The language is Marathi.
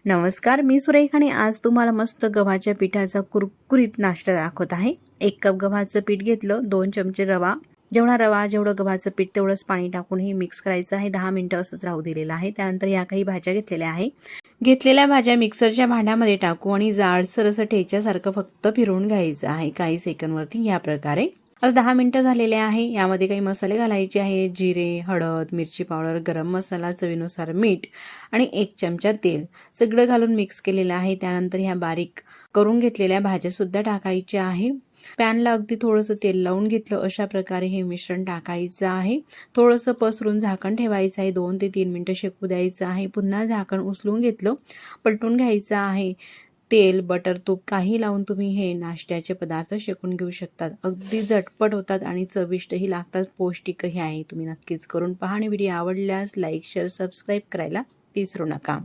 नमस्कार, मी सुरेखा आणि आज तुम्हाला मस्त गव्हाच्या पिठाचा कुरकुरीत नाश्ता दाखवत आहे। 1 कप गव्हाचं पीठ घेतलं, 2 चमचे रवा, जेवढं गव्हाचं पीठ तेवढंच पाणी टाकून हे मिक्स करायचं आहे। 10 मिनिटं असंच राहू दिलेलं आहे। त्यानंतर या काही भाज्या घेतलेल्या आहे। घेतलेल्या भाज्या मिक्सरच्या भांड्यामध्ये टाकू आणि जाडसर असं ठेच्यासारखं फक्त फिरवून घ्यायचं आहे काही सेकंदवरती या प्रकारे। आता 10 मिनिटं झालेले आहे। यामध्ये काही मसाले घालायचे आहेत, जिरे, हळद, मिरची पावडर, गरम मसाला, चवीनुसार मीठ आणि 1 चमचा तेल सगळं घालून मिक्स केलेलं आहे। त्यानंतर ह्या बारीक करून घेतलेल्या भाज्या सुद्धा टाकायच्या आहे। पॅनला अगदी थोडंसं तेल लावून घेतलं, अशा प्रकारे हे मिश्रण टाकायचं आहे। थोडंसं पसरून झाकण ठेवायचं आहे, 2 ते 3 मिनिटं शेकू द्यायचं आहे। पुन्हा झाकण उचलून घेतलं, पलटून घ्यायचं आहे। तेल, बटर, तूप काही लावून तुम्ही हे नाश्त्याचे पदार्थ शेकून घेऊ शकतात। अगदी झटपट होतात आणि चविष्टही लागतात, पौष्टिकही आहे। तुम्ही नक्कीच करून पहा आणि व्हिडिओ आवडल्यास लाईक, शेअर, सबस्क्राईब करायला विसरू नका।